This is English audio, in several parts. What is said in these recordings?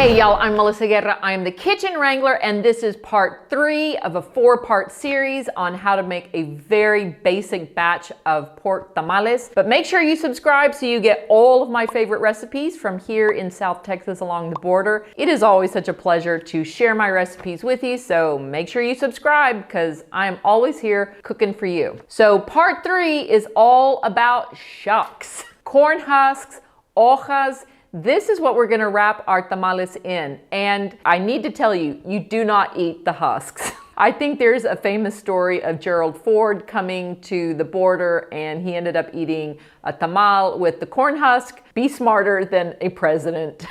Hey y'all, I'm Melissa Guerra. I am the Kitchen Wrangler, and this is part 3 of a 4-part series on how to make a very basic batch of pork tamales. But make sure you subscribe so you get all of my favorite recipes from here in South Texas along the border. It is always such a pleasure to share my recipes with you, so make sure you subscribe because I am always here cooking for you. So part 3 is all about shucks, corn husks, hojas. This is what we're gonna wrap our tamales in. And I need to tell you, you do not eat the husks. I think there's a famous story of Gerald Ford coming to the border and he ended up eating a tamal with the corn husk. Be smarter than a president.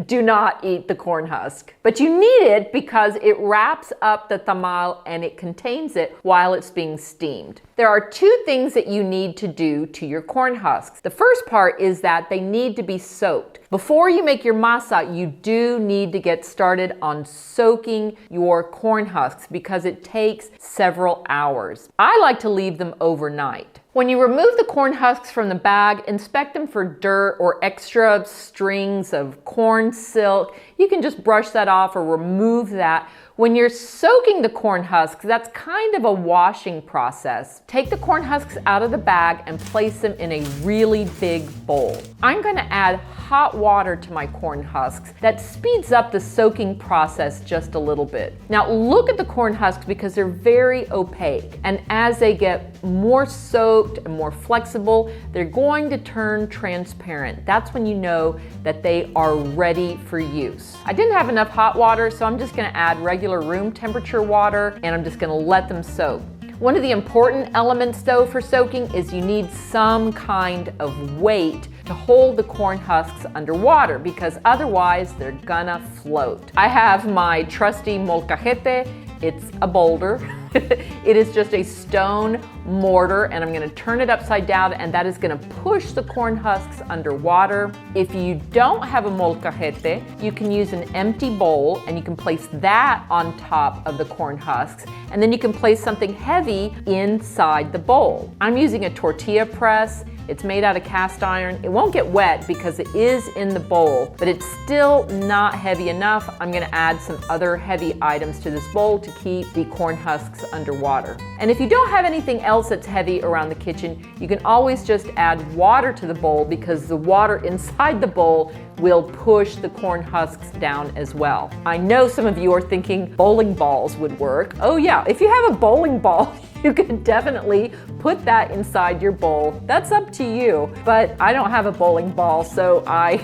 Do not eat the corn husk. But you need it because it wraps up the tamal and it contains it while it's being steamed. There are 2 things that you need to do to your corn husks. The first part is that they need to be soaked. Before you make your masa, you do need to get started on soaking your corn husks because it takes several hours. I like to leave them overnight. When you remove the corn husks from the bag, inspect them for dirt or extra strings of corn silk. You can just brush that off or remove that. When you're soaking the corn husks, that's kind of a washing process. Take the corn husks out of the bag and place them in a really big bowl. I'm gonna add hot water to my corn husks. That speeds up the soaking process just a little bit. Now look at the corn husks because they're very opaque. And as they get more soaked and more flexible, they're going to turn transparent. That's when you know that they are ready for use. I didn't have enough hot water, so I'm just gonna add regular room temperature water and I'm just gonna let them soak. One of the important elements though for soaking is you need some kind of weight to hold the corn husks underwater because otherwise they're gonna float. I have my trusty molcajete. It's a boulder. It is just a stone mortar and I'm gonna turn it upside down and that is gonna push the corn husks underwater. If you don't have a molcajete, you can use an empty bowl and you can place that on top of the corn husks and then you can place something heavy inside the bowl. I'm using a tortilla press. It's made out of cast iron. It won't get wet because it is in the bowl, but it's still not heavy enough. I'm gonna add some other heavy items to this bowl to keep the corn husks underwater. And if you don't have anything else that's heavy around the kitchen, you can always just add water to the bowl because the water inside the bowl will push the corn husks down as well. I know some of you are thinking bowling balls would work. Oh yeah, if you have a bowling ball, you can definitely put that inside your bowl. That's up to you, but I don't have a bowling ball, so I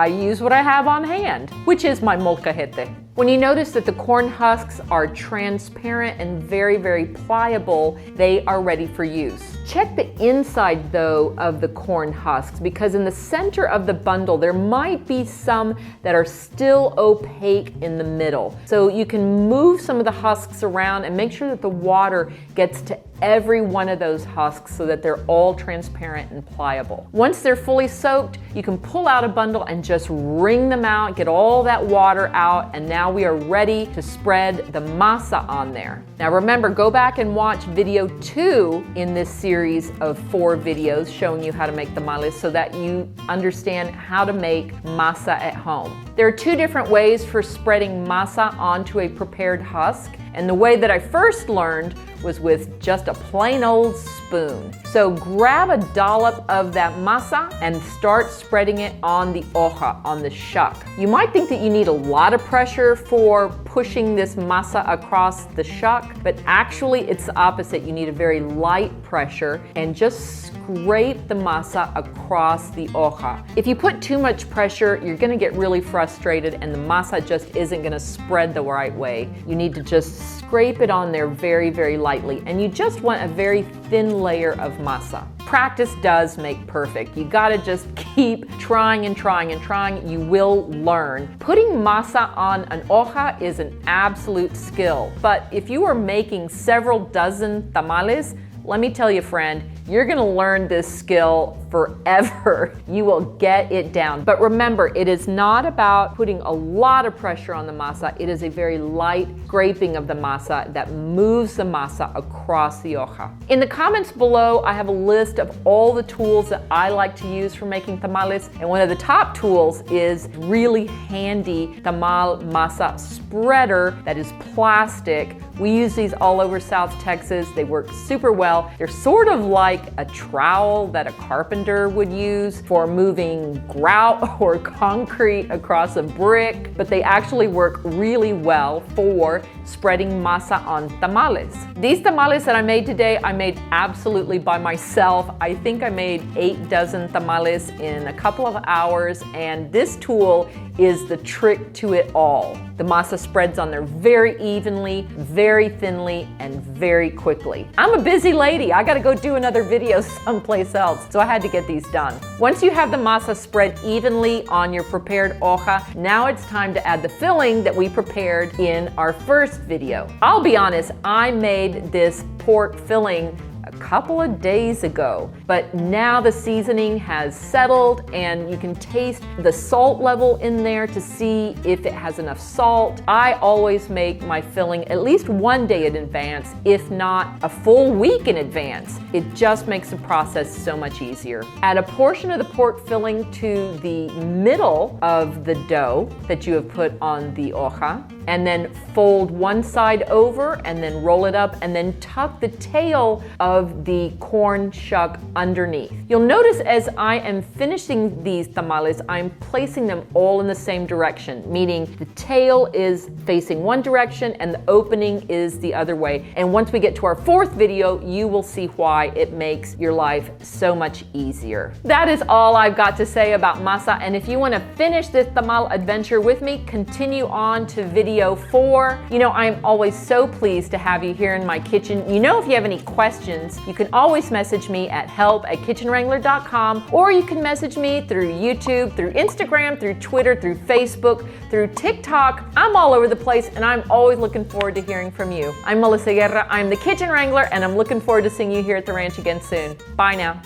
use what I have on hand, which is my molcajete. When you notice that the corn husks are transparent and very, very pliable, they are ready for use. Check the inside though of the corn husks because in the center of the bundle, there might be some that are still opaque in the middle. So you can move some of the husks around and make sure that the water gets to every one of those husks so that they're all transparent and pliable. Once they're fully soaked, you can pull out a bundle and just wring them out, get all that water out, and now we are ready to spread the masa on there. Now remember, go back and watch video 2 in this series of 4 videos showing you how to make tamales so that you understand how to make masa at home. There are 2 different ways for spreading masa onto a prepared husk. And the way that I first learned was with just a plain old spoon. So grab a dollop of that masa and start spreading it on the hoja, on the shuck. You might think that you need a lot of pressure for pushing this masa across the shuck, but actually it's the opposite. You need a very light pressure and just scrape the masa across the hoja. If you put too much pressure, you're gonna get really frustrated and the masa just isn't gonna spread the right way. You need to just scrape it on there very, very lightly. And you just want a very thin layer of masa. Practice does make perfect. You gotta just keep trying and trying and trying. You will learn. Putting masa on an hoja is an absolute skill. But if you are making several dozen tamales, let me tell you, friend, You're gonna learn this skill forever. You will get it down. But remember, it is not about putting a lot of pressure on the masa. It is a very light scraping of the masa that moves the masa across the hoja. In the comments below, I have a list of all the tools that I like to use for making tamales. And one of the top tools is really handy tamal masa spreader that is plastic. We use these all over South Texas. They work super well. They're sort of like a trowel that a carpenter would use for moving grout or concrete across a brick, but they actually work really well for spreading masa on tamales. These tamales that I made today, I made absolutely by myself. I think I made 8 dozen tamales in a couple of hours, and this tool is the trick to it all. The masa spreads on there very evenly, very thinly, and very quickly. I'm a busy lady. I gotta go do another video someplace else, so I had to get these done. Once you have the masa spread evenly on your prepared hoja, now it's time to add the filling that we prepared in our first video. I'll be honest, I made this pork filling a couple of days ago, but now the seasoning has settled and you can taste the salt level in there to see if it has enough salt. I always make my filling at least one day in advance, if not a full week in advance. It just makes the process so much easier. Add a portion of the pork filling to the middle of the dough that you have put on the hoja, and then fold one side over and then roll it up and then tuck the tail of the corn shuck underneath. You'll notice as I am finishing these tamales, I'm placing them all in the same direction, meaning the tail is facing one direction and the opening is the other way. And once we get to our fourth video, you will see why it makes your life so much easier. That is all I've got to say about masa, and if you want to finish this tamal adventure with me, continue on to video 4. You know, I'm always so pleased to have you here in my kitchen. You know, if you have any questions, you can always message me at help@kitchenwrangler.com, or you can message me through YouTube, through Instagram, through Twitter, through Facebook, through TikTok. I'm all over the place, and I'm always looking forward to hearing from you. I'm Melissa Guerra. I'm the Kitchen Wrangler, and I'm looking forward to seeing you here at the ranch again soon. Bye now.